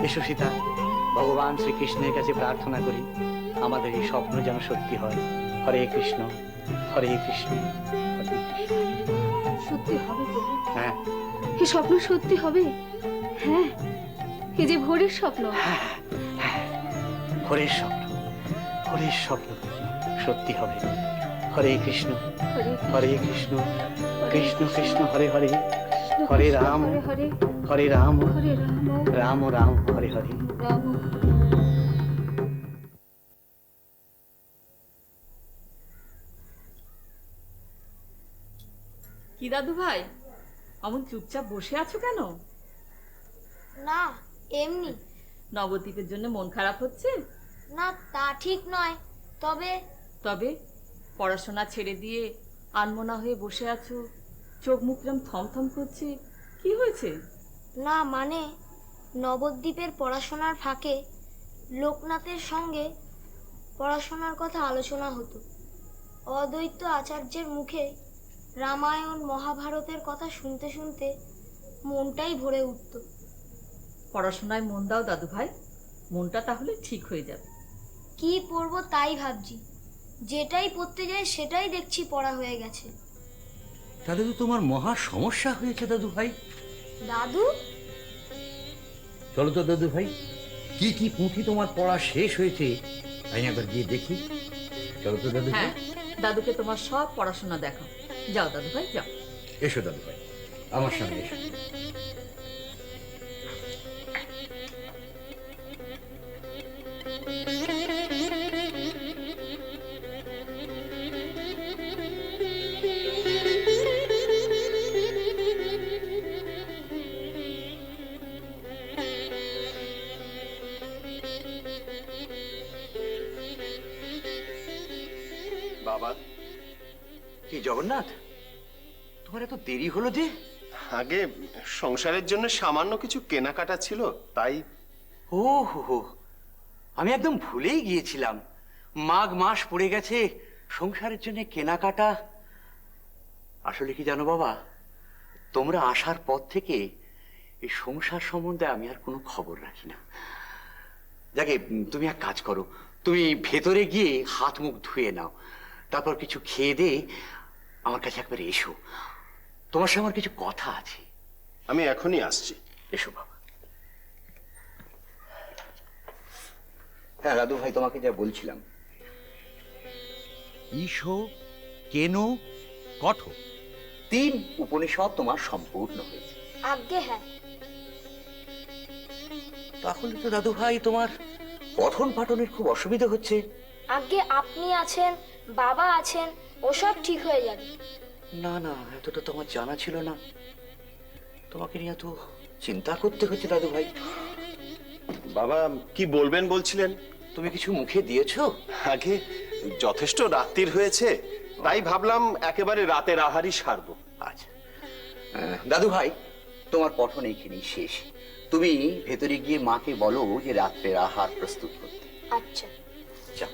এসো সীতা, ভগবান শ্রীকৃষ্ণের কাছে প্রার্থনা করি আমাদের এই স্বপ্ন যেন সত্যি হয়। হরে কৃষ্ণ, হরে কৃষ্ণ, হরে কৃষ্ণ। সত্যি হবে প্রভু? হ্যাঁ, এই স্বপ্ন সত্যি হবে? হ্যাঁ, এই যে ভোরের স্বপ্ন। হরের স্বপ্ন, হরের স্বপ্ন সত্যি হবে। হরে কৃষ্ণ, হরে কৃষ্ণ, কৃষ্ণ কৃষ্ণ হরে হরে, হরে রাম, হরে হরে রাম, হরে রাম, রাম রাম হরে হরে। রাম। কি দাদু ভাই, অমন চুপচাপ বসে আছো কেন? না, এমনি। নবদ্বীপের জন্য মন খারাপ হচ্ছে? না, তা ঠিক নয়। তবে তবে পড়াশোনা ছেড়ে দিয়ে আনমনা হয়ে বসে আছো, চোখ মুখরাম থমথম করছে, কি হয়েছে? না, মানে নবদ্বীপের পড়াশোনার ফাঁকে লোকনাথের সঙ্গে পড়াশোনার কথা আলোচনা হতো। অদ্বৈত আচার্যের মুখে রামায়ণ মহাভারতের কথা শুনতে শুনতে মনটাই ভরে উঠত। পড়াশোনায় মন দাও দাদু ভাই, মনটা তাহলে ঠিক হয়ে যাবে। কি পড়বো তাই ভাবছি, যেটাই পড়তে যাই সেটাই দেখছি পড়া হয়ে গেছে। তাহলে তো তোমার মহা সমস্যা হয়েছে দাদু ভাই। দাদু? চলো তো দাদু ভাই, কি কি পুঁথি তোমার পড়া শেষ হয়েছে আমি একবার গিয়ে দেখি। চলো তো দাদু ভাই। হ্যাঁ, দাদুকে তোমার সব পড়াশোনা দেখাও। যাও দাদু ভাই, যাও। এসো দাদু ভাই, আমার সঙ্গে এসো। বাবা, কি জগন্নাথ, তোমার এত দেরি হলো যে? আগে সংসারের জন্য সামান্য কিছু কেনাকাটা ছিল, তাই। ও হো হো, আমি একদম ভুলেই গিয়েছিলাম। মাঘ মাস পড়ে গেছে, সংসারের জন্য কেনাকাটা। আসলে কি জানো বাবা, তোমরা আসার পর থেকে এই সংসার সম্বন্ধে আমি আর কোনো খবর রাখি না। যাকে, তুমি এক কাজ করো, তুমি ভেতরে গিয়ে হাত মুখ ধুয়ে নাও, তারপর কিছু খেয়ে দে আমার কাছে একবার এসো। তোমার সঙ্গে আমার কিছু কথা আছে। আমি এখনই আসছি। এসো বাবা। হ্যাঁ দাদু ভাই, তোমাকে যা বলছিলাম, ঈশো কেন কঠ 3 উপনিষদ তোমার সম্পূর্ণ হয়েছে। আজ্ঞে হ্যাঁ। তাহলে তো দাদু ভাই তোমার পঠন পাঠনের খুব অসুবিধা হচ্ছে। আজ্ঞে আপনি আছেন, বাবা আছেন, ওসব ঠিক হয়ে যাবে। না না, এতটা তোমার জানা ছিল না। তোমাকে নিয়ে এত চিন্তা করতে হচ্ছে দাদু ভাই। বাবা কি বলবেন বলছিলেন? তুমি কিছু মুখে দিয়েছো? আগে যথেষ্ট রাত্রির হয়েছে, তাই ভাবলাম একেবারে রাতের আহারই সারবো। আচ্ছা দাদু ভাই, তোমার পঠন এইখানেই শেষ। তুমি ভেতরে গিয়ে মাকে বলো যে রাত্রের আহার প্রস্তুত করতে। আচ্ছা। যাও।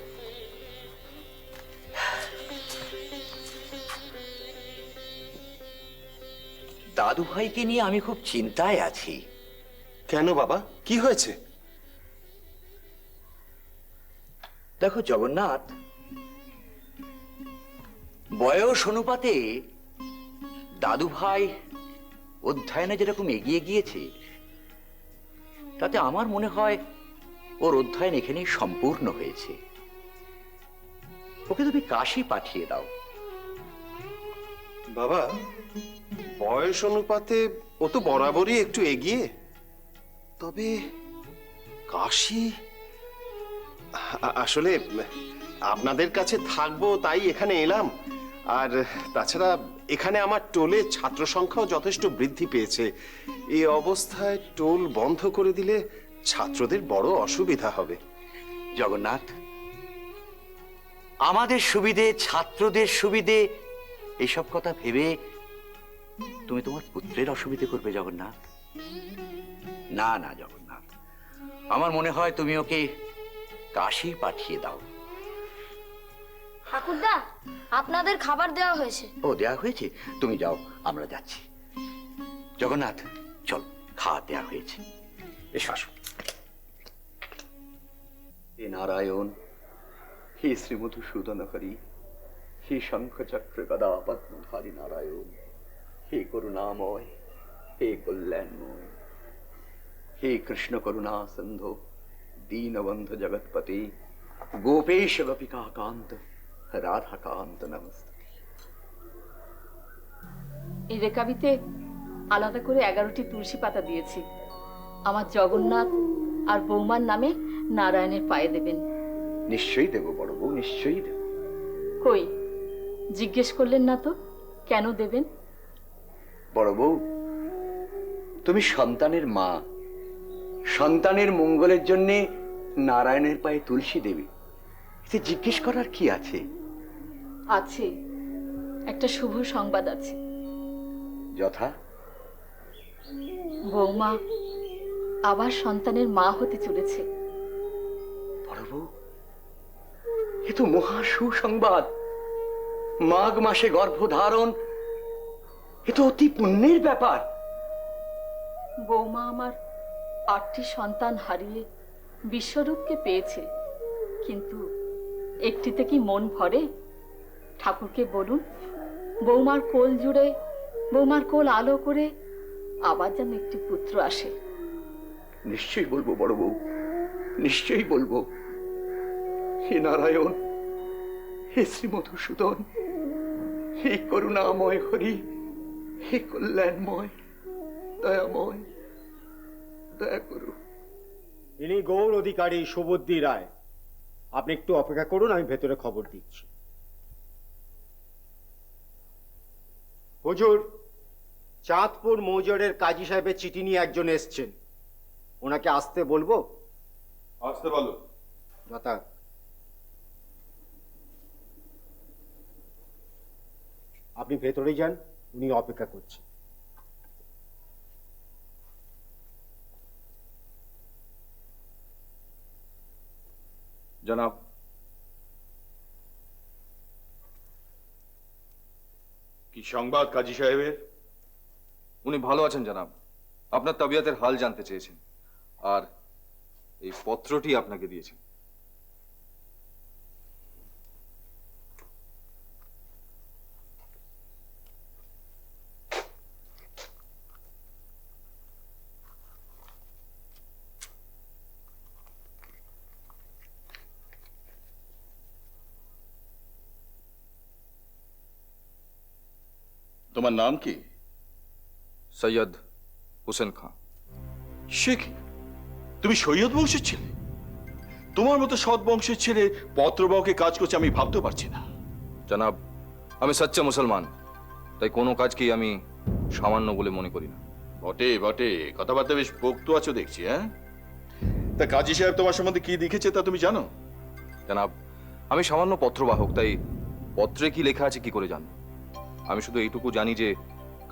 দাদু ভাইকে নিয়ে আমি খুব চিন্তায় আছি। কেন বাবা, কি হয়েছে? দেখো জগন্নাথ, বয়স অনুপাতে দাদু ভাই অধ্যয়নে যেরকম এগিয়ে গিয়েছে, তাতে আমার মনে হয় ওর অধ্যয়ন এখানেই সম্পূর্ণ হয়েছে। ওকে তুমি কাশী পাঠিয়ে দাও। বাবা, বয়স অনুপাতে ও তো বরাবরই একটু এগিয়ে, তবে কাশী, আসলে আপনাদের কাছে থাকবো তাই এখানে এলাম। আর তাছাড়া এখানে আমার টোলে ছাত্র সংখ্যাও যথেষ্ট বৃদ্ধি পেয়েছে। এই অবস্থায় টোল বন্ধ করে দিলে ছাত্রদের বড় অসুবিধা হবে। জগন্নাথ, আমাদের সুবিধে, ছাত্রদের সুবিধে, এইসব কথা ভেবে তুমি তোমার পুত্রের অসুবিধে করবে জগন্নাথ? না না জগন্নাথ, আমার মনে হয় তুমি ওকে কাশী পাঠিয়ে দাও। ঠাকুরদা, আপনাদের খাবার দেওয়া হয়েছে। ও, দেয়া হয়েছে? তুমি যাও, আমরা যাচ্ছি। জগন্নাথ চল, খাওয়া দেয়া হয়েছে। এসো আসো। নারায়ণ, হে শ্রীমধুসূদন হরি, হে শঙ্খচক্র গদা পদ্মধারী নারায়ণ, হে করুণাময়, হে কল্যাণময়, হে কৃষ্ণ করুণা সিন্ধু দীনবন্ধু জগৎপতি, গোপেশ গোপিকা কান্ত রাধাকান্ত নমস্তে। এই রেকাবিতে আলাদা করে 11টি তুলসী পাতা দিয়েছি। আমার জগন্নাথ আর বৌমার নামে নারায়ণের পায়ে দেবেন। নিশ্চয়ই দেব বড় বউ, নিশ্চয়ই দেব। কই, জিজ্ঞেস করলেন না তো কেন দেবেন? বড় বউ, তুমি সন্তানের মা, সন্তানের মঙ্গলের জন্য নারায়ণের পায়ে তুলসী দেবে, এতে জিজ্ঞেস করার কি আছে? আছে, একটা শুভ সংবাদ আছে। যথা? বৌমা আবার সন্তানের মা হতে চলেছে। বড় বউ, এ তো মহা সুসংবাদ। মাঘ মাসে গর্ভধারণ, এ তো অতি পুণ্যের ব্যাপার। বৌমা আমার 8টি সন্তান হারিয়ে বিশ্বরূপকে পেয়েছে, কিন্তু একটিতে কি মন ভরে? ঠাকুরকে বলুন, বৌমার কোল জুড়ে, বৌমার কোল আলো করে আবার যেন একটি পুত্র আসে। নিশ্চয়ই বলবো বড় বউ, নিশ্চয়ই বলবো। হে নারায়ণ, হে শ্রীমধুসূদন, হে করুণাময় হরি, হে কল্যাণময়, দয়াময়, দয়া করু। ইনি গৌর অধিকারী সুবুদ্ধি রায়। আপনি একটু অপেক্ষা করুন, আমি ভেতরে খবর দিচ্ছি। হুজুর, চাঁদপুর মৌজরের কাজী সাহেবের চিঠি নিয়ে একজন এসছেন, ওনাকে আসতে বলবো? আসতে বলো। যথা। আপনি ভেতরে যান, উনি অপেক্ষা করছেন। জনাব, কি সংবাদ কাজী সাহেবের? উনি ভালো আছেন জনাব, আপনার তবিয়তের হাল জানতে চেয়েছেন, আর এই পত্রটি আপনাকে দিয়েছেন। তোমার নাম কি? সৈয়দ হোসেন খান। সে কি, তুমি সৈয়দ বংশের ছেলে? তোমার মতো সৎ বংশের ছেলে পত্রবাহকে কাজ করছে আমি ভাবতে পারছি না। জনাব, আমি সচ্চা মুসলমান, তাই কোনো কাজকেই আমি সামান্য বলে মনে করি না। বটে বটে, কথাবার্তা বেশ পোক্ত আছো দেখছি। হ্যাঁ, তা কাজী সাহেব তোমার সম্বন্ধে কি লিখেছে তা তুমি জানো? জনাব, আমি সামান্য পত্রবাহক, তাই পত্রে কি লেখা আছে কি করে জানব? আমি শুধু এইটুকু জানি যে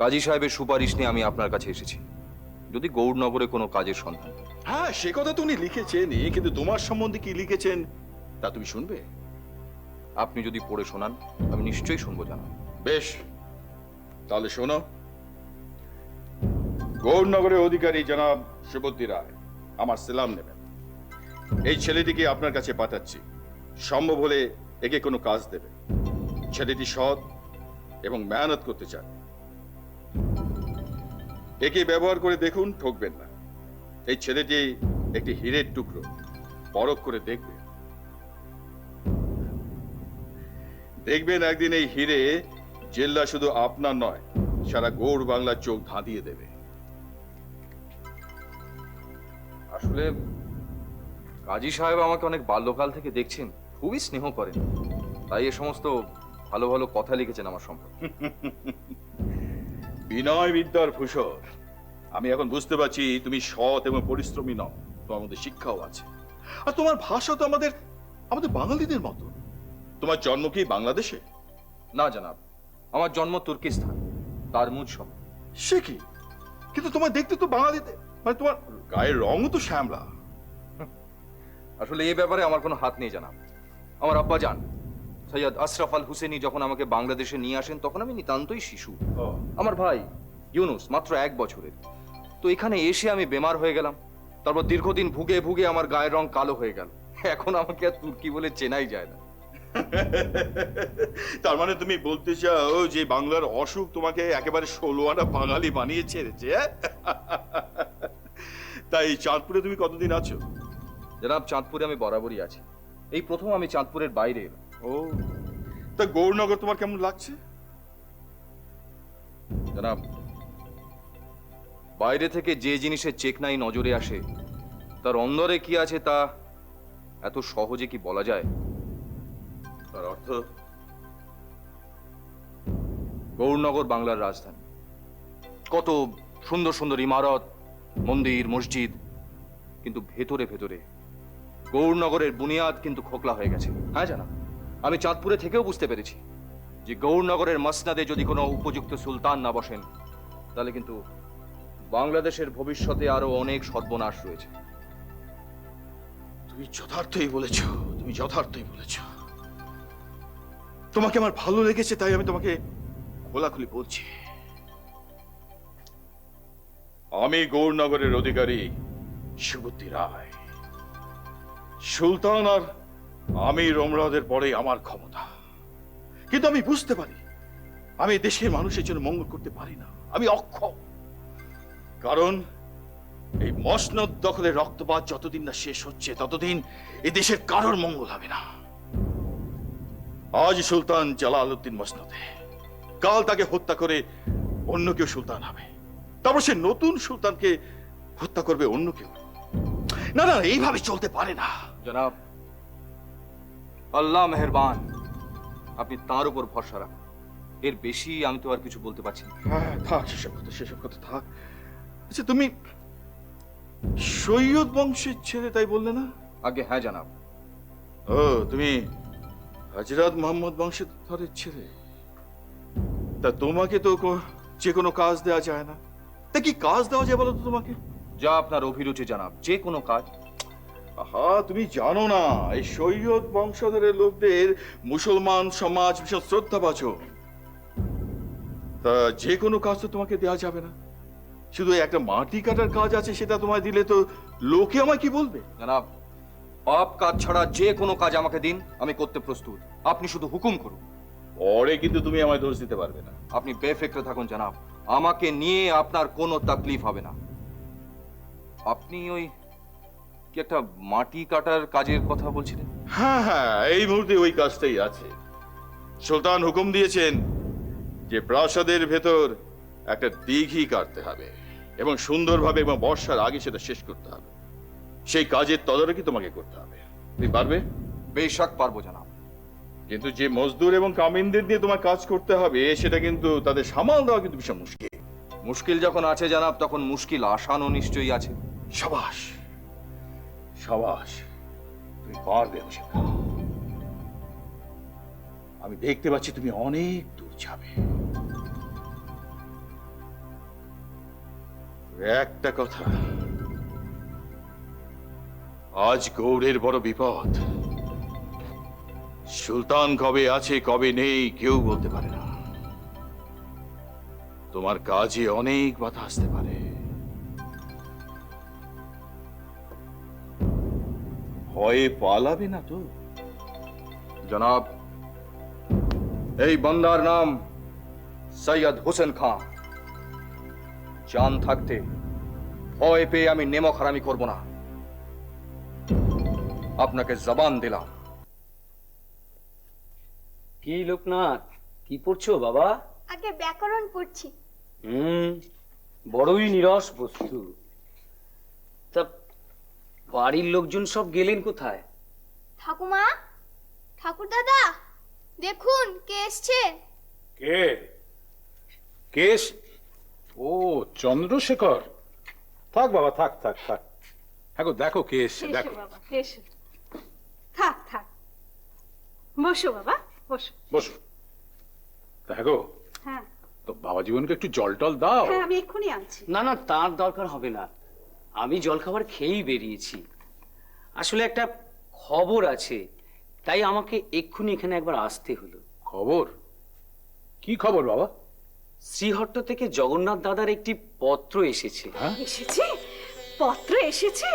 কাজী সাহেবের সুপারিশ নিয়ে আমি আপনার কাছে এসেছি, যদি গৌরনগরে কোনো কাজের সন্ধান। হ্যাঁ, সে কথা তো উনি লিখেছেনই, কিন্তু তোমার সম্বন্ধে কি লিখেছেন তা তুমি শুনবে? আপনি যদি পড়ে শোনান আমি নিশ্চয়ই শুনবো জানাব। বেশ, তাহলে শোনো। গৌরনগরের অধিকারী জনাব সুবুদ্ধি রায় আমার সালাম নেবেন। এই ছেলেটিকে আপনার কাছে পাঠাচ্ছি, সম্ভব হলে একে কোনো কাজ দেবে। ছেলেটি সৎ এবং মেহনত করতে চায়। একে ব্যবহার করে দেখুন, ঠকবেন না। এই ছেলেটি একটি হীরের টুকরো, পরখ করে দেখবেন। দেখবেন একদিন এই হীরে জেল্লা শুধু আপনার নয়, সারা গৌড় বাংলার চোখ ধাঁধিয়ে দেবে। আসলে কাজী সাহেব আমাকে অনেক বাল্যকাল থেকে দেখছেন, খুবই স্নেহ করেন, তাই এ সমস্ত ভালো ভালো কথা লিখেছেন আমার সম্পর্কে। বিনয় বিদ্যার ভূষর, আমি এখন বুঝতে পারছি তুমি সৎ এবং পরিশ্রমী নও, তোমার মধ্যে শিক্ষাও আছে। আর তোমার ভাষা তো আমাদের বাঙালিদের মতো। তোমার জন্ম কি বাংলাদেশে? না জনাব, আমার জন্ম তুর্কিস্তান, তার মুজ শহর। সে কি, কিন্তু তোমার দেখতে তো বাঙালিতে, মানে তোমার গায়ের রঙও তো শ্যামলা। আসলে এই ব্যাপারে আমার কোনো হাত নেই জনাব। আমার আব্বা জান সৈয়দ আশরাফ আল হুসেনি যখন আমাকে বাংলাদেশে নিয়ে আসেন তখন আমি নিতান্তই শিশু। আমার ভাই ইউনুস মাত্র 1 বছরের। তো এখানে এসে আমি বেমার হয়ে গেলাম, তারপর দীর্ঘদিন ভুগে ভুগে আমার গায়ের রং কালো হয়ে গেল। এখন আমাকে আর তুর্কি বলে চেনাই যায় না। তার মানে তুমি বলতে চাও যে বাংলার অসুখ তোমাকে একেবারে 16 আনা বাঙালি বানিয়ে ছেড়েছে, হ্যাঁ? তাই চাঁদপুরে তুমি কতদিন আছো? জনাব, চাঁদপুরে আমি বরাবরই আছি। এই প্রথম আমি চাঁদপুরের বাইরে এলাম। ও, তা গৌরনগর তোমার কেমন লাগছে? জনাব, বাইরে থেকে যে জিনিসের চেকনাই নজরে আসে তার অন্দরে কি আছে তা এত সহজে কি বলা যায়? তার অর্থ? গৌরনগর বাংলার রাজধানী। কত সুন্দর সুন্দর ইমারত, মন্দির, মসজিদ, কিন্তু ভেতরে ভেতরে গৌরনগরের বুনিয়াদ কিন্তু খোকলা হয়ে গেছে। হ্যাঁ জানা, আমি চাঁদপুরে থেকেও বুঝতে পেরেছি যে গৌরনগরের মসনদে যদি কোনো উপযুক্ত সুলতান না বসেন তাহলে কিন্তু বাংলাদেশের ভবিষ্যতে আরো অনেক সর্বনাশ রয়েছে। তুমি যথার্থই বলেছ, তুমি যথার্থই বলেছ। তোমাকে আমার ভালো লেগেছে, তাই আমি তোমাকে খোলাখুলি বলছি। আমি গৌরনগরের অধিকারী সুবুদ্ধি রায়। সুলতান আর আমি রোমরাদের পরে আমার ক্ষমতা, কিন্তু আমি বুঝতে পারি আমি দেশের মানুষের জন্য মঙ্গল করতে পারি না। আমি অক্ষম, কারণ এই মসনদ দখলের রক্তপাত যতদিন না শেষ হচ্ছে ততদিন এই দেশের কারোর মঙ্গল হবে না। আজ সুলতান জালালউদ্দিন মসনদে, কাল তাকে হত্যা করে অন্য কেউ সুলতান হবে, তারপর সে নতুন সুলতানকে হত্যা করবে অন্য কেউ। না না, এইভাবে চলতে পারে না। জনাব, আল্লাহ মেহেরবান, আপনি তার উপর ভরসা রাখুন। এর বেশি আমি তো আর কিছু বলতে পারছি না। হ্যাঁ, থাক সেসব কথা থাক। আচ্ছা, তুমি সৈয়দ বংশের ছেলে তাই বললে না? আগে হ্যাঁ জানাব। ও, তুমি হযরত মোহাম্মদ বংশধরের ছেলে। তা তোমাকে তো যে কোনো কাজ দেওয়া যায় না। তা কি কাজ দেওয়া যায় বলো তো তোমাকে? যা আপনার অভিরুচি জানাব, যে কোনো কাজ। আহা, তুমি জানো না এই সৈয়দ বংশধরের লোকদের মুসলমান সমাজ ভীষণ শ্রদ্ধাভাজন। তা যে কোনো কাজ তো তোমাকে দেওয়া যাবে না। শুধু একটা মাটি কাটার কাজ আছে, সেটা তোমায় দিলে তো লোকে আমায় কি বলবে? জনাব, পাপ কাজ ছাড়া যে কোনো কাজ আমাকে দিন, আমি করতে প্রস্তুত। আপনি শুধু হুকুম করুন। পরে কিন্তু তুমি আমায় দোষ দিতে পারবে না। আপনি বেফিক্রে থাকুন জনাব, আমাকে নিয়ে আপনার কোনো তাকলিফ হবে না। আপনি ওই কি একটা মাটি কাটার কাজের কথা বলছিলেন? হ্যাঁ হ্যাঁ, এই মুহূর্তে ওই কাজটাই আছে। সুলতান হুকুম দিয়েছেন যে প্রাসাদের ভেতর একটা দিঘি কাটতে হবে এবং সুন্দরভাবে এবং বর্ষার আগে সেটা শেষ করতে হবে। সেই কাজের তদারকি তোমাকে করতে হবে। তুমি পারবে? বেশক পারবো জনাব। কিন্তু যে মজদুর এবং কামিনদের দিয়ে তোমার কাজ করতে হবে সেটা কিন্তু তাদের সামাল দেওয়া কিন্তু ভীষণ মুশকিল। মুশকিল যখন আছে জনাব, তখন মুশকিল আসানও নিশ্চয়ই আছে। সাবাস সাবাস, তুমি পারবে হোসেন। আমি দেখতে পাচ্ছি তুমি অনেক দূর যাবে। একটা কথা, আজ গৌড়ের বড় বিপদ। সুলতান কবে আছে কবে নেই কেউ বলতে পারে না। তোমার কাজে অনেক বাধা আসতে পারে। ভয়ে পালাবে না তো? জনাব, এই বান্দার নাম সৈয়দ হোসেন খান। জান থাকতে ভয় পেয়ে আমি নেমক হারামি করব না। আপনাকে জবান দিলাম। কি লোকনাথ, কি পড়ছো বাবা? আগে ব্যাকরণ পড়ছি। বড়ই নিরস বস্তু। তা বাড়ির লোকজন সব গেলেন কোথায়? ঠাকুমা, ঠাকুর দাদা, দেখুন কে এসছে। কে? কেস? ও, চন্দ্রশেখর। থাক বাবা, থাক থাক থাক। হ্যাঁ গো, দেখো কে এসছে, দেখো। বাবা এসো, থাক থাক, বসো বাবা বসো। বসো। তা হ্যাঁ গো, হ্যাঁ তো বাবা জীবনকে একটু জল টল দাও। হ্যাঁ, আমি এক্ষুনি আনছি। না না, তার দরকার হবে না। আমি জলখাবার খেয়েই বেরিয়েছি। আসলে একটা খবর আছে, তাই আমাকে এক্ষুনি এখানে একবার আসতে হলো। খবর? কি খবর বাবা? শ্রীহট্ট থেকে জগন্নাথ দাদার একটি পত্র এসেছে। এসেছে? পত্র এসেছে?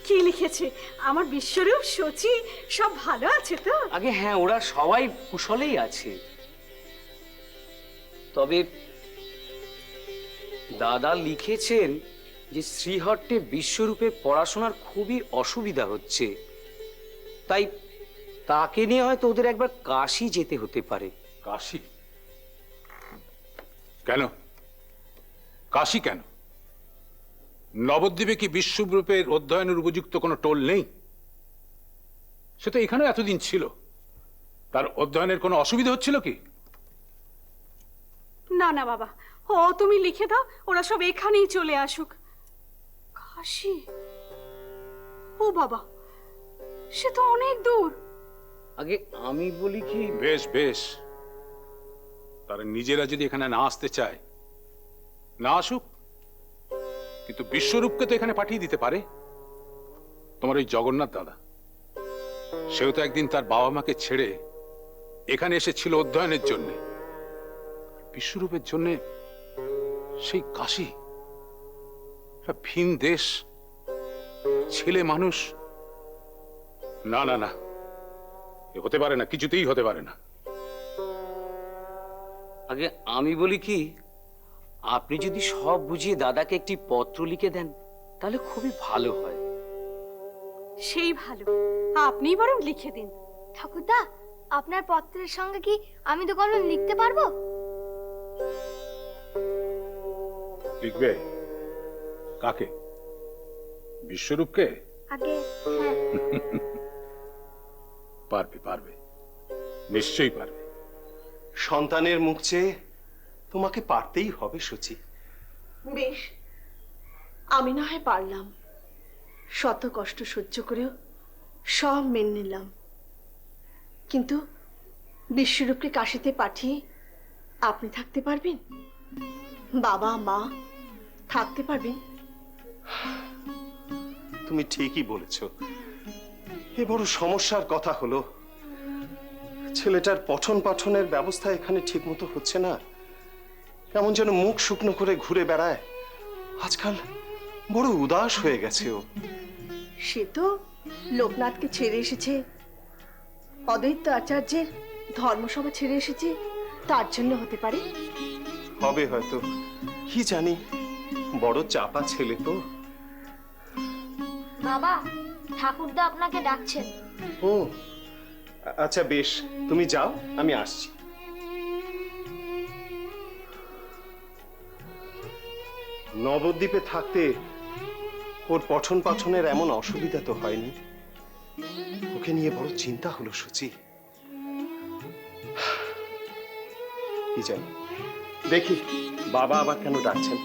কি লিখেছে? আমার বিশ্বরূপ, সচি সব ভালো আছে তো? আগে হ্যাঁ, ওরা সবাই কুশলেই আছে। তবে দাদা লিখেছেন যে শ্রীহট্টে বিশ্বরূপের পড়াশোনার খুবই অসুবিধা হচ্ছে, তাই তাকে নিয়ে হয়তো ওদের একবার কাশী যেতে হতে পারে। কাশী? কেন কাশী কেন? নবদ্বীপে কি বিশ্বরূপের অধ্যয়নের উপযুক্ত কোনো টোল নেই? সে তো এখানেও এতদিন ছিল, তার অধ্যয়নের কোনো অসুবিধা হচ্ছিল কি? না না বাবা, ও তুমি লিখে দাও, ওরা সব এখানেই চলে আসুক। কাশী? ও বাবা, সে তো অনেক দূর। আগে আমি বলি কি, বেশ বেশ, তারা নিজেরা যদি এখানে না আসতে চায় না আসুক, কিন্তু বিশ্বরূপকে তো এখানে পাঠিয়ে দিতে পারে। তোমার ওই জগন্নাথ দাদা, সেও তো একদিন তার বাবা মাকে ছেড়ে এখানে এসেছিল অধ্যয়নের জন্য। বিশ্বরূপের জন্য সেই কাশী, একটা ভিন দেশ, ছেলে মানুষ। না না না, এ হতে পারে না, কিছুতেই হতে পারে না। আগে আমি বলি কি, আপনি যদি সব বুঝিয়ে দাদাকে একটি পত্র লিখে দেন তাহলে খুবই ভালো হয়। সেই ভালো, আপনিই বরং লিখে দিন। ঠাকুরদা, আপনার পত্রের সঙ্গে কি আমি তো কলম লিখতে পারবো? লিখবে? কাকে? বিশ্বরূপকে? আগে হ্যাঁ। পারবে পারবে, নিশ্চয়ই পারবে। সন্তানের মুখ চেয়ে তোমাকে পারতেই হবে সচি। বেশ, আমি না হয় পারলাম, শত কষ্ট সহ্য করেও সব মেনে নিলাম। কিন্তু বিশ্বরূপকে কাশীতে পাঠিয়ে আপনি থাকতে পারবেন? বাবা মা থাকতে পারবেন? তুমি ঠিকই বলেছ। এ বড় সমস্যার কথা হলো, ছেলেটার পঠন পাঠনের ব্যবস্থা এখানে ঠিক মতো হচ্ছে না। কেমন যেন মুখ শুকনো করে ঘুরে বেড়ায়। আজকাল বড় উদাস হয়ে গেছে ও। সে তো লোকনাথকে ছেড়ে এসেছে, অদ্বৈত আচার্যের ধর্মসভা ছেড়ে এসেছে, তার জন্য হতে পারে। হবে হয়তো, কি জানি, বড় চাপা ছেলে তো। বাবা, ঠাকুরদা আপনাকে ডাকছেন। ও আচ্ছা বেশ, তুমি যাও, আমি আসছি। নবদ্বীপে থাকতে ওর পঠন পাঠনের এমন অসুবিধা তো হয়নি। ওকে নিয়ে বড় চিন্তা হলো সচি। কি জানি, দেখি বাবা আবার কেন ডাকছেন।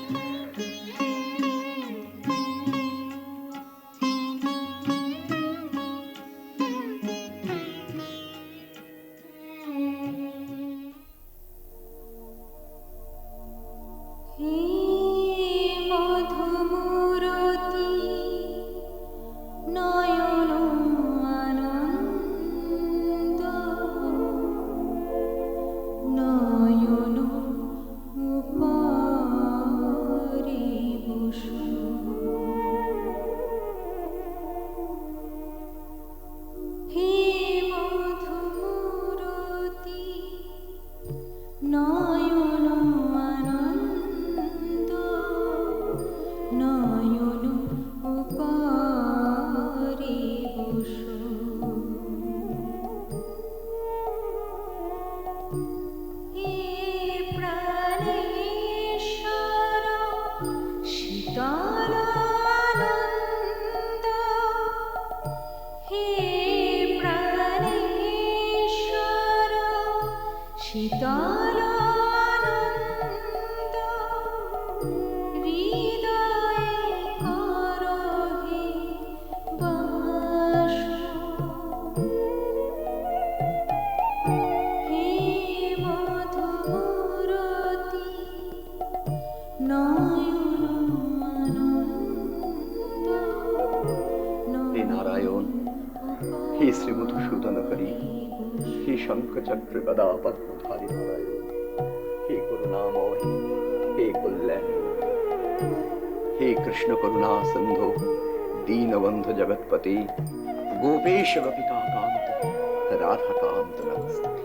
হে নারায়ণ, হে শ্রীমধুসূদন হরি, হে শঙ্খচক্র গদা পদ্মধারী নারায়ণ, হে করুণাময়, হে কল্যাণ, হে কৃষ্ণ করুণা সিন্ধু दीनबंधु जगतपते गोपेश गोपिका कांत राधा कांत नमस्ते।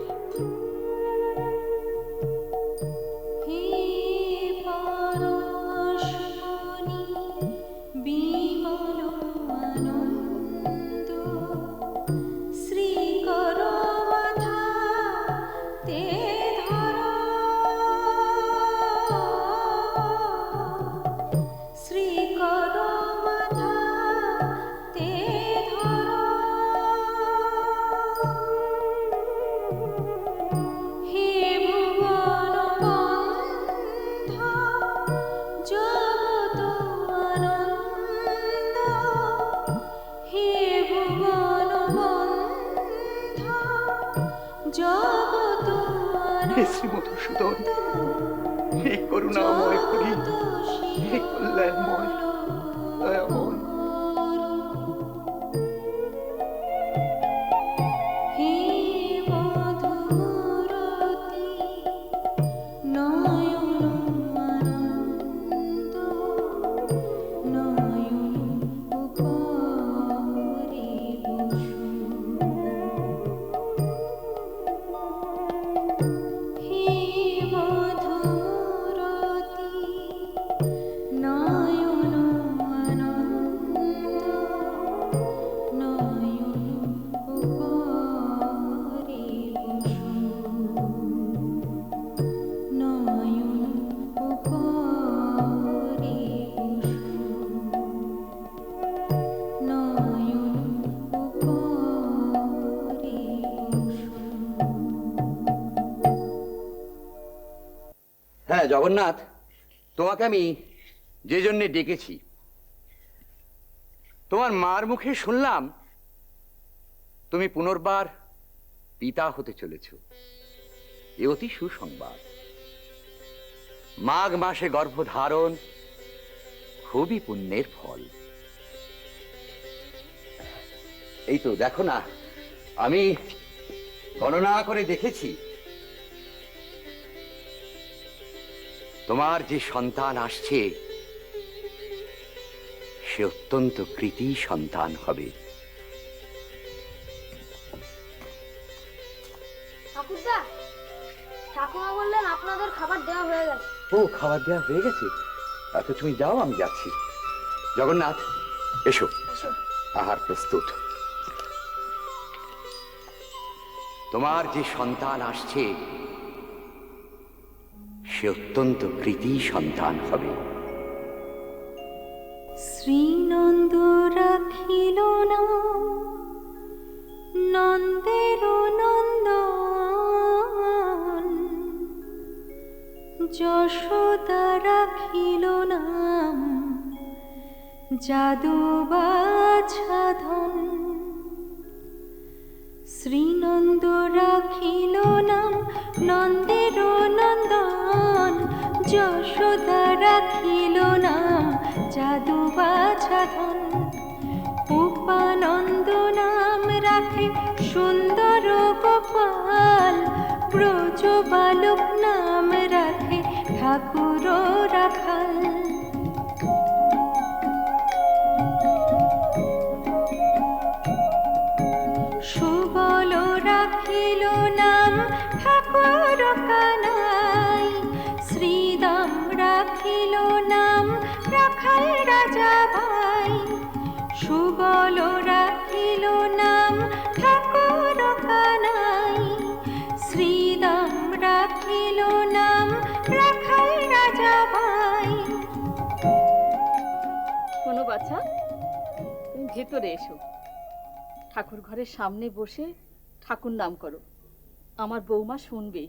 শ্রী মধুসূদন, হে করুণাময় হরি, হে কল্যাণময় দয়াময়। হ্যাঁ জগন্নাথ, তোমাকে আমি যে জন্যে ডেকেছি, তোমার মার মুখে শুনলাম তুমি পুনর্বার পিতা হতে চলেছ। এ অতি সুসংবাদ। মাঘ মাসে গর্ভধারণ খুবই পুণ্যের ফল। এই তো দেখো না, আমি গণনা করে দেখেছি তোমার যে সন্তান আসছে সে অত্যন্ত কৃতী সন্তান হবে। ঠাকুরদা, ঠাকুমা বললেন আপনাদের খাবার দেওয়া হয়ে গেছে। ও, খাবার দেওয়া হয়ে গেছে? তো তুমি যাও, আমি যাচ্ছি। জগন্নাথ, এসো, আহার প্রস্তুত। তোমার যে সন্তান আসছে সে অত্যন্ত কৃতী সন্তান হবে। শ্রীনন্দ রাখিল নাম নন্দের নন্দন, যশোদা রাখিল নাম যাদু বাছাধন। শ্রীনন্দ রাখিল নাম নন্দের নন্দন, যশোদা রাখিল নাম যাদু বাছাধন। উপানন্দ নাম রাখে সুন্দর গোপাল, ব্রজ বালক নাম রাখে ঠাকুর রাখাল। সুবল রাখিল নাম ঠাকুর কানাই, শ্রীদাম রাখিল নাম রাখাল রাজা ভাই। সুবল রাখিল নাম ঠাকুর কানাই, শ্রীদাম রাখিল নাম রাখাল রাজা ভাই। শোনো বাচ্চা, তুমি ভেতরে এসো। ঠাকুর ঘরের সামনে বসে ঠাকুর নাম করো। আমার বৌমা শুনবে,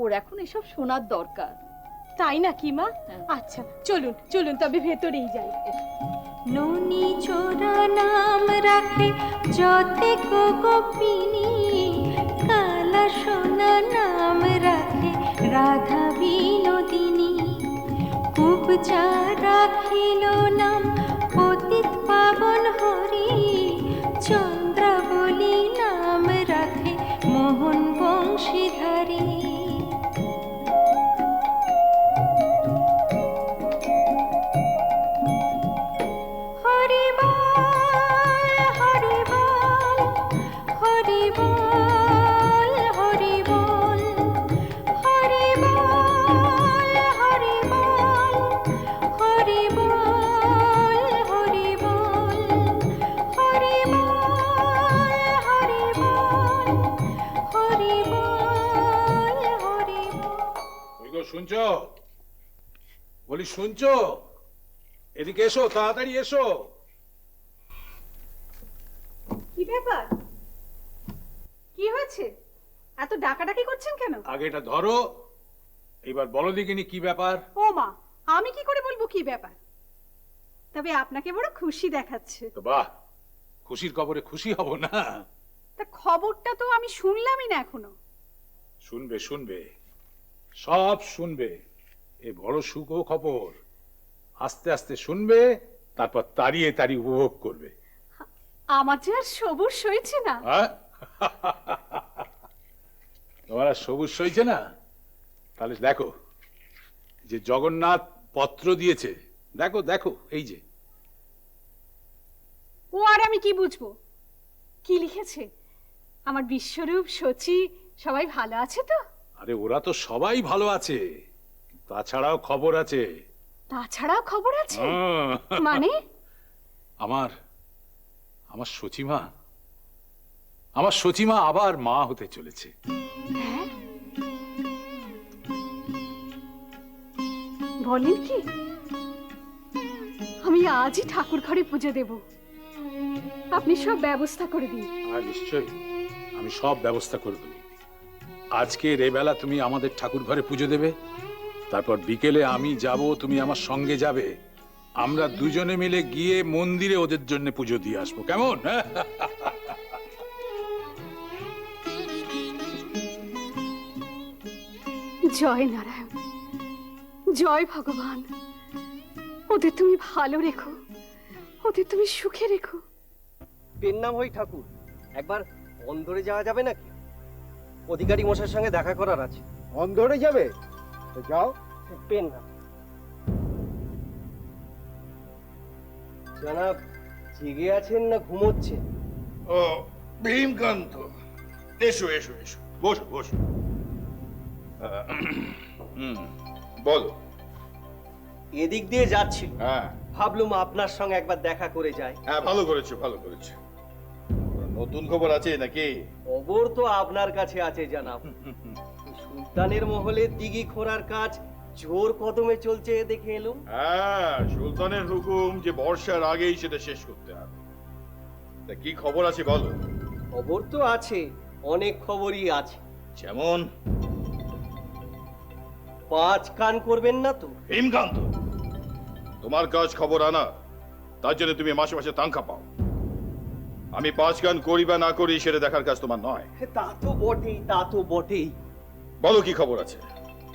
ওর এখন এসব শোনার দরকার। তাই নাকি মা? আচ্ছা চলুন চলুন তবে ভেতরেই যাই। ননি চোরা নাম রাখে যতে গোপিনী, কালা সোনা নাম রাখে রাধা বিনোদিনী। কুবজা রাখিল নাম পতিত পাবন হরি, চন্দ্রাবলী নাম রাখে মোহন বংশীধারী। হরি বল শুনছো? বলি শুনছো? এদিকে এসো, তাড়াতাড়ি এসো। কি ব্যাপার? কি হয়েছে? এত ডাকাডাকি করছেন কেন? আগে এটা ধরো, এবার বলো দেখিনি কি ব্যাপার। ও মা, আমি কি করে বলবো কি ব্যাপার? তবে আপনাকে বড় খুশি দেখাচ্ছে। তো বাহ, খুশির খবরে খুশি হব না? তা খবরটা তো আমি শুনলামই না এখনো। শুনবে শুনবে, সব শুনবে। এ বড় সুখ খবর, আস্তে আস্তে শুনবে, তারপর তাড়িয়ে তাড়িয়ে উপভোগ করবে। আমার যে আর সবুজ সইছে না। হ্যাঁ? তোমার আর সবুজ সইছে না? তাহলে দেখো, যে জগন্নাথ পত্র দিয়েছে, দেখো দেখো, এই যে। ও আর আমি কি বুঝবো? কি লিখেছে? আমার বিশ্বরূপ, সচি সবাই ভালো আছে তো? আরে ওরা তো সবাই ভালো আছে, তাছাড়াও খবর আছে। তাছাড়াও খবর আছে? হ্যাঁ। মানে? আমার আমার সচিমা, আমার সচিমা আবার মা হতে চলেছে। হ্যাঁ? বলেন কি? আমি আজই ঠাকুর ঘরে পুজো দেব। আপনি সব ব্যবস্থা করে দিন। আর নিশ্চয়ই, আমি সব ব্যবস্থা করে দেব। আজকে রেবেলা তুমি আমাদের ঠাকুর ঘরে পুজো দেবে, তারপর বিকেলে আমি যাব, তুমি আমার সঙ্গে যাবে। আমরা দুজনে মিলে গিয়ে মন্দিরে ওদের জন্য পুজো দিয়ে আসবো, কেমন? জয় নারায়ণ, জয় ভগবান। ওদের তুমি ভালো রেখো, ওদের তুমি সুখে রেখো। পেন নাম হই ঠাকুর, একবার অন্দরে যাওয়া যাবে নাকি? অধিকারী মশাইয়ের সঙ্গে দেখা করার আছে। অন্দরে যাবে? তো যাও। পেন নাম। জনাব জেগে আছেন না ঘুমোচ্ছেন? ও ভীমকান্ত, এসো এসো এসো, বসো বসো। বলো। এদিক দিয়ে যাচ্ছি, হ্যাঁ ভাবলুম আপনার সঙ্গে একবার দেখা করে যায়। হ্যাঁ, ভালো করেছো ভালো করেছো। নতুন খবর আছে নাকি? খবর তো আপনার কাছে আছে জানাব। সুলতানের মহলে দিঘি খোঁড়ার কাজ জোর কদমে চলছে দেখে এলুম। হ্যাঁ, সুলতানের হুকুম যে বর্ষার আগেই সেটা শেষ করতে হবে। তা কি খবর আছে বলো? খবর তো আছে, অনেক খবরই আছে। যেমন? 5 কান করবেন না তো? ভীমকান্ত, তোমার কাজ খবর আনা, তার জন্য তুমি মাসে মাসে তাঙ্কা পাও। আমি 5 গান করি বা না করি সেটা দেখার কাজ তোমার নয়। তা তো বটেই, তা তো বটেই। বলো কি খবর আছে?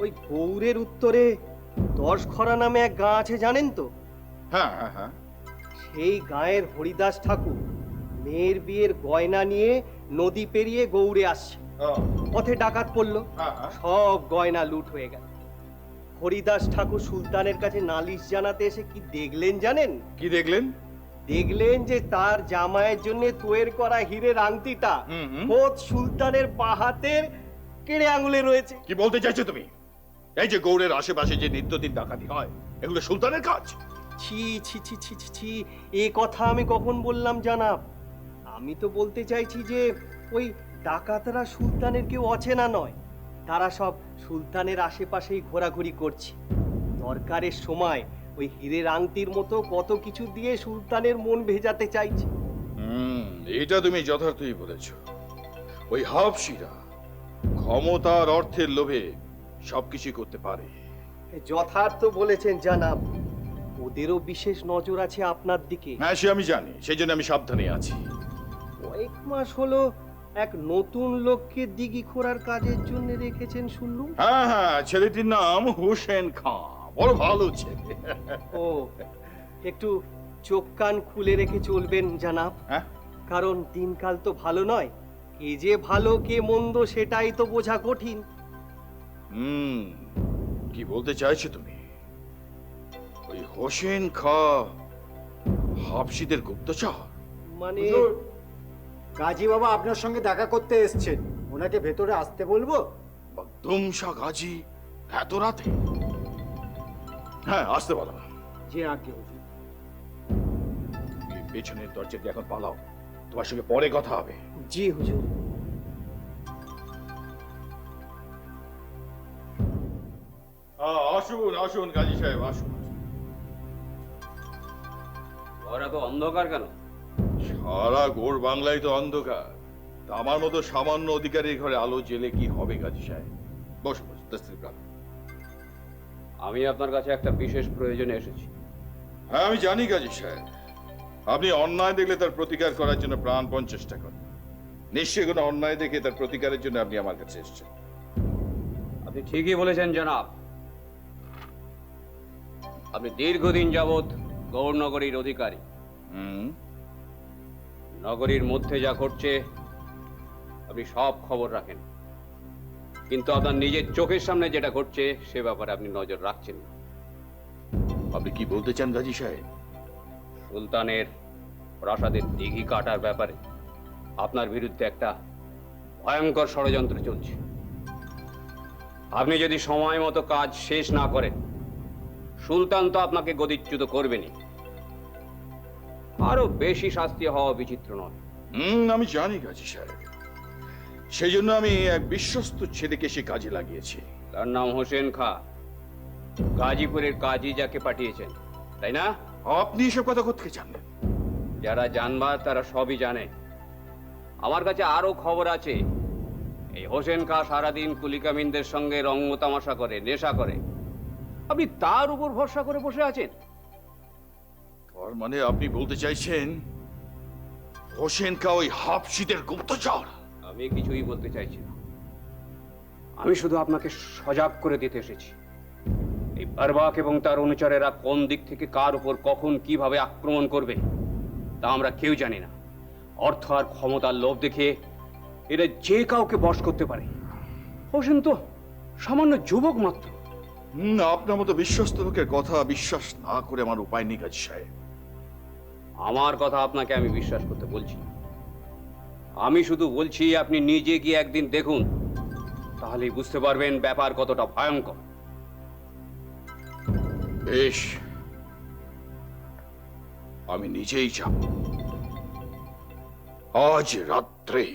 ওই গৌড়ের উত্তরে 10 খরা নামে এক গাঁ আছে, জানেন তো? হ্যাঁ হ্যাঁ হ্যাঁ। সেই গাঁয়ের হরিদাস ঠাকুর মেয়ের বিয়ের গয়না নিয়ে নদী পেরিয়ে গৌড়ে আসছে। পথে ডাকাত পড়লো, সব গয়না লুট হয়ে গেল। হরিদাস ঠাকুর সুলতানের কাছে নালিশ জানাতে এসে কি দেখলেন জানেন? কি দেখলেন? দেখলেন যে তার জামাইয়ের জন্য তৈরি করা হীরের আংটিটা খোদ সুলতানের বাঁ হাতের কেড়ে আঙুলে রয়েছে। কি বলতে চাইছো তুমি? এই যে গৌড়ের আশেপাশে যে নিত্যদিন ডাকাতি হয়, এগুলো সুলতানের কাজ? ছি ছি ছি ছি ছি ছি, এ কথা আমি কখন বললাম জানাব? আমি তো বলতে চাইছি যে ওই ডাকাতরা সুলতানের কেউ অচেনা নয়, তারা সব সুলতানের আশেপাশেই ঘোরাঘুরি করছে। দরকারের সময় ওই হীরের আংটির মতো কত কিছু দিয়ে সুলতানের মন ভেজাতে চাইছে। এটা তুমি যথার্থই বলেছো। ওই হাবশিরা ক্ষমতার অর্থের লোভে সবকিছু করতে পারে। যথার্থ বলেছেন জানাব, ওদেরও বিশেষ নজর আছে আপনার দিকে। হ্যাঁ, সে আমি জানি, সেই জন্য আমি সাবধানে আছি। কয়েক মাস হলো এক নতুন লোককে দিঘি খোঁড়ার কাজের জন্য রেখেছেন শুনলুম। হ্যাঁ হ্যাঁ, ছেলেটির নাম হোসেন খান, বড় ভালো ছেলে। ও, একটু চোখ কান খুলে রেখে চলবেন জানাব, কারণ দিনকাল তো ভালো নয়। কে যে ভালো কে মন্দ সেটাই তো বোঝা কঠিন। কি বলতে চাইছো তুমি? ওই হোসেন খা হাবশিদের গুপ্তচর? মানে গাজী বাবা আপনার সঙ্গে দেখা করতে এসেছেন, ওনাকে ভেতরে আসতে বলবো? দুমশা গাজী এত রাতে? হ্যাঁ, আসতে বলো। জি আজ্ঞে হুজুর। পেছনের দরজা দিয়ে এখন পালাও, তোমার সঙ্গে পরে কথা হবে। জি হুজুর। আসুন আসুন গাজী সাহেব আসুন। ওরা তো অন্ধকার কেন? সারা গোড় বাংলায় তো অন্ধকার, তা আমার মতো সামান্য অধিকারীর ঘরে আলো জেলে কি হবে গাজী সাহেব? বস বস, তসলিম রাখ। আমি আপনার কাছে একটা বিশেষ প্রয়োজনে এসেছি। হ্যাঁ আমি জানি গাজী সাহেব, আপনি অন্যায় দেখলে তার প্রতিকার করার জন্য প্রাণপণ চেষ্টা করেন। নিশ্চয়ই কোনো অন্যায় দেখে তার প্রতিকারের জন্য আপনি আমার কাছে এসেছেন। আপনি ঠিকই বলেছেন জনাব। আপনি দীর্ঘদিন যাবৎ গৌরনগরীর অধিকারী। নগরীর মধ্যে যা ঘটছে আপনি সব খবর রাখেন, কিন্তু আপনার নিজের চোখের সামনে যেটা ঘটছে সে ব্যাপারে আপনি নজর রাখছেন না। আপনি কি বলতে চান গাজী সাহেব? সুলতানের প্রাসাদের দিঘি কাটার ব্যাপারে আপনার বিরুদ্ধে একটা ভয়ঙ্কর ষড়যন্ত্র চলছে। আপনি যদি সময় মতো কাজ শেষ না করেন, সুলতান তো আপনাকে গদিচ্যুত করবেনই, আরো বেশি শাস্তি হওয়া বিচিত্র নয়। আমি জানি গাজী সাহেব, সেই জন্য আমি এক বিশ্বস্ত ছেলেকে সে কাজে লাগিয়েছি। তার নাম হোসেন খা, গাজীপুরের কাজী যাকে পাঠিয়েছেন, তাই না? আপনি এসব কথা কোত্থেকে জানলেন? যারা জানবার তারা সবই জানে। আমার কাছে আরো খবর আছে। এই হোসেন খা সারাদিন কুলিকামিনদের সঙ্গে রঙ্গ তামাশা করে, নেশা করে। আপনি তার উপর ভরসা করে বসে আছেন? তার মানে আপনি বলতে চাইছেন হোসেন কা ওই হাফসিদের গুপ্তচর? আমি কিছুই বলতে চাইছি না, আমি শুধু আপনাকে সজাগ করে দিতে এসেছি। এই বারবাক এবং তার অনুচরেরা কোন দিক থেকে কার উপর কখন কিভাবে আক্রমণ করবে তা আমরা কেউ জানি না। অর্থ আর ক্ষমতার লোভ দেখে এরা যে কাউকে বশ করতে পারে। হোসেন তো সামান্য যুবক মাত্র। আপনার মতো বিশ্বস্ত লোকের কথা বিশ্বাস না করে আমার উপায় নেই গাজী সাহেব। আমার কথা আপনাকে আমি বিশ্বাস করতে বলছি না, আমি শুধু বলছি আপনি নিজে গিয়ে একদিন দেখুন, তাহলেই বুঝতে পারবেন ব্যাপার কতটা ভয়ঙ্কর। বেশ, আমি নিজেই যাব আজ রাত্রে।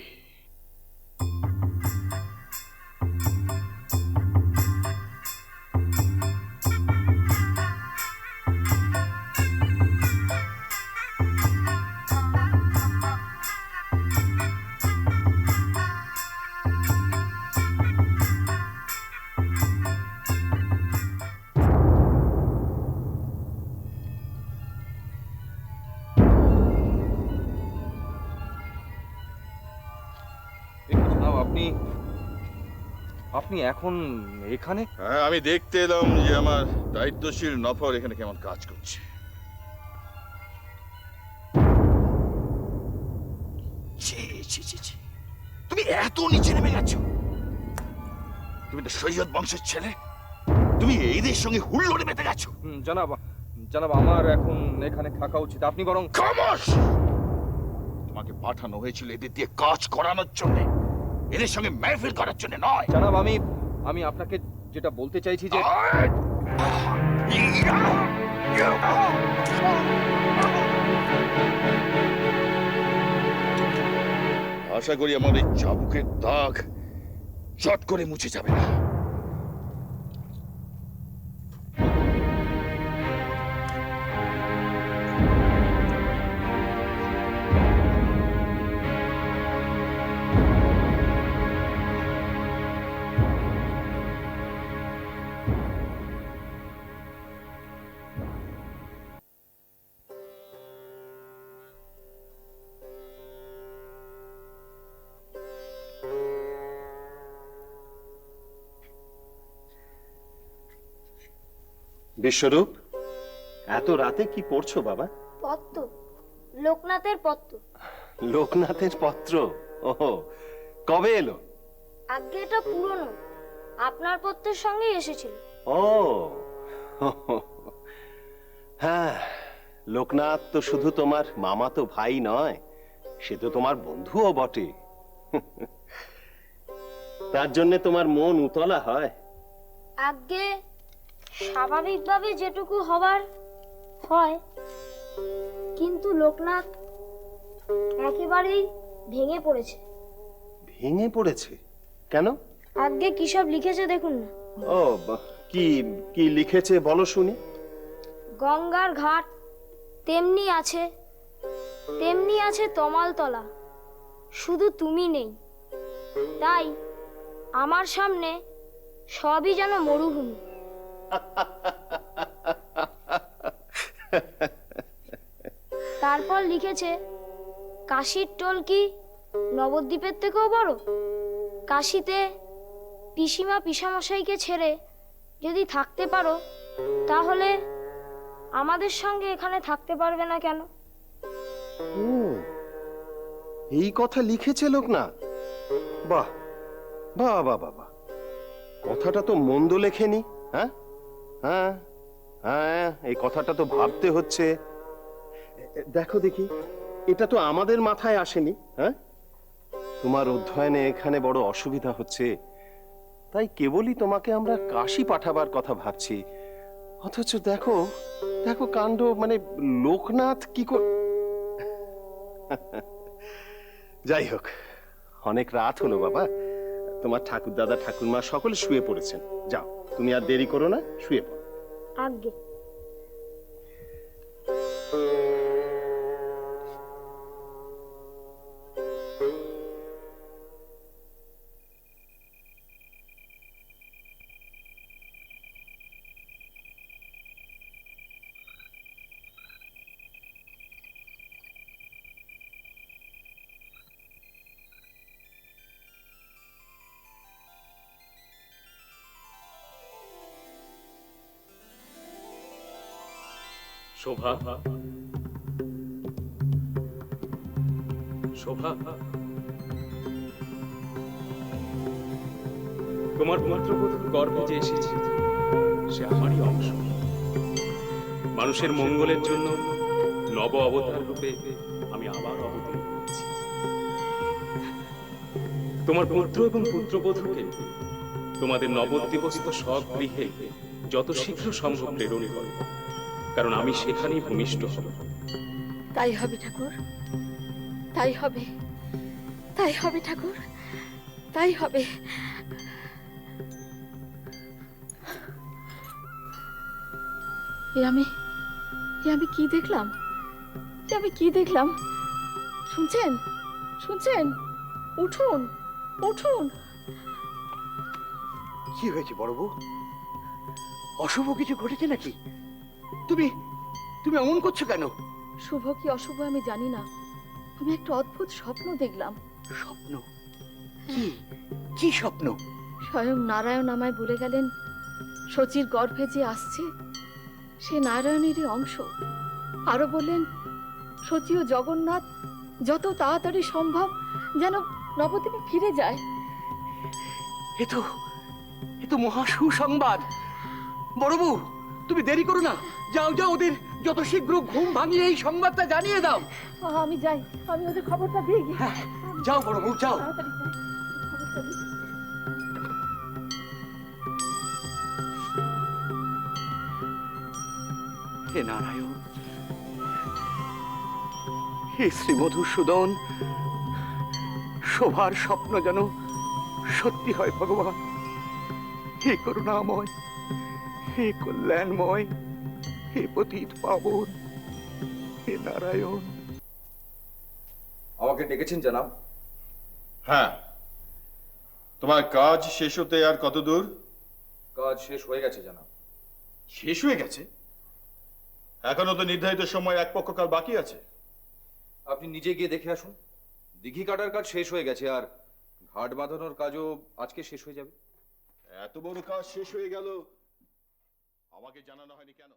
আপনি আপনি এখন এখানে? হ্যাঁ, আমি দেখতে এলাম যে আমার দায়িত্বশীল নফর এখানে কেমন কাজ করছে। তুমি এত নিচে নেমে গেছো? তুমি তো সৈয়দ বংশের ছেলে, তুমি এইদের সঙ্গে হুল্লোড়ে মেতে গেছো। জনাব, জনাব আমার এখন এখানে থাকা উচিত। আপনি বরং খামোশ! তোমাকে পাঠানো হয়েছিল এদের দিয়ে কাজ করানোর জন্য, এদের সঙ্গে মেহফিল করার জন্য নয়। জনাব, আমি আপনাকে যেটা বলতে চাইছি যে আশা করি আমার এই চাবুকের দাগ চট করে মুছে যাবে না। বিশ্বরূপ, এত রাতে কি পড়ছো বাবা? পত্র, লোকনাথের পত্র। লোকনাথের পত্র? ওহো, কবে এলো? আগে এটা পুরনো, আপনার পত্রের সঙ্গে এসেছিল। ও হ্যাঁ, লোকনাথ তো শুধু তোমার মামাতো ভাই নয়, সে তো তোমার বন্ধুও বটে। তার জন্য তোমার মন উতলা হয়। আগে স্বাভাবিকভাবে যেটুকু হবার হয়, কিন্তু লোকনাথ একেবারেই ভেঙে পড়েছে। ভেঙে পড়েছে কেন? আগে কি সব লিখেছে দেখুন না। ও, কি কি লিখেছে বলো শুনি। গঙ্গার ঘাট তেমনি আছে তমালতলা, শুধু তুমি নেই, তাই আমার সামনে সবই যেন মরুভূমি। তারপর লিখেছে কাশীর টোল কি নবদ্বীপের থেকেও বড়? কাশীতে পিসিমা পিসামশাইকে ছেড়ে যদি থাকতে পারো, তাহলে আমাদের সঙ্গে এখানে থাকতে পারবে না কেন? ও, এই কথা লিখেছে লোকনাথ। বাহ বাহ বাহ বাহ বাহ, কথাটা তো মন্দ লেখেনি। হ্যাঁ হ্যাঁ হ্যাঁ, এই কথাটা তো ভাবতে হচ্ছে। দেখো দেখি, এটা তো আমাদের মাথায় আসেনি। হ্যাঁ, তোমার অধ্যয়নে এখানে বড় অসুবিধা হচ্ছে, তাই কেবলই তোমাকে আমরা কাশী পাঠাবার কথা ভাবছি। অথচ দেখো দেখো কাণ্ড, মানে লোকনাথ কি যাই হোক, অনেক রাত হলো বাবা, তোমার ঠাকুর দাদা ঠাকুরমা সকলে শুয়ে পড়েছেন। যাও, তুমি আর দেরি করো না, শুয়ে পড়ো। আজ্ঞে। শোভা, শোভা, তোমার পুত্রবধূর গর্ভে যে এসেছে সে আমারই অংশ। মানুষের মঙ্গলের জন্য নব অবতার রূপে আমি আবার অবতীর্ণ হয়েছি। তোমার পুত্র এবং পুত্রবধূকে তোমাদের নবদ্বীপস্থ স্বগৃহে যত শীঘ্র সম্ভব প্রেরণ করো, কারণ আমি সেখানেই ভূমিষ্ঠ হব। তাই হবে ঠাকুর, তাই হবে, তাই হবে ঠাকুর, তাই হবে। এ আমি কি দেখলাম? আমি কি দেখলাম? শুনছেন, শুনছেন? উঠুন, উঠুন। কি হয়েছে বড় বউ? অশুভ কিছু ঘটেছে নাকি? তুমি তুমি অমন করছো কেন? শুভ কি অশুভ আমি জানি না, আমি একটা অদ্ভুত স্বপ্ন দেখলাম। স্বপ্ন? কি কি স্বপ্ন? স্বয়ং নারায়ণ আমায় বলে গেলেন শচীর গর্ভে যে আসছে সে নারায়ণেরই অংশ। আরো বললেন শচী ও জগন্নাথ যত তাড়াতাড়ি সম্ভব যেন নবদ্বীপে ফিরে যায়। এ তো মহা সুসংবাদ। বড় বউ, তুমি দেরি করো না, যাও যাও, ওদের যত শীঘ্র ঘুম ভাঙিয়ে এই সংবাদটা জানিয়ে দাও। আমি যাই, আমি ওদের খবরটা দিয়ে গিয়ে। যাও বড় বউ, যাও। তাড়াতাড়ি যাই, খবরটা দিই। হে নারায়ণ, হে শ্রী মধুসূদন, শোভার স্বপ্ন যেন সত্যি হয় ভগবান। হে করুণাময়, হে কল্যাণময়, হে পতিত পাবন, হে নারায়ণ। আমাকে ডেকেছেন জানাব? হ্যাঁ, তোমার কাজ শেষ হতে আর কত দূর? কাজ শেষ হয়ে গেছে জানাব। শেষ হয়ে গেছে? এখনো তো নির্ধারিত সময় এক পক্ষকাল বাকি আছে। আপনি নিজে গিয়ে দেখে আসুন। দিঘি কাটার কাজ শেষ হয়ে গেছে, আর ঘাট বাঁধানোর কাজও আজকে শেষ হয়ে যাবে। এত বড় কাজ শেষ হয়ে গেল, আমাকে জানানো হয়নি কেন?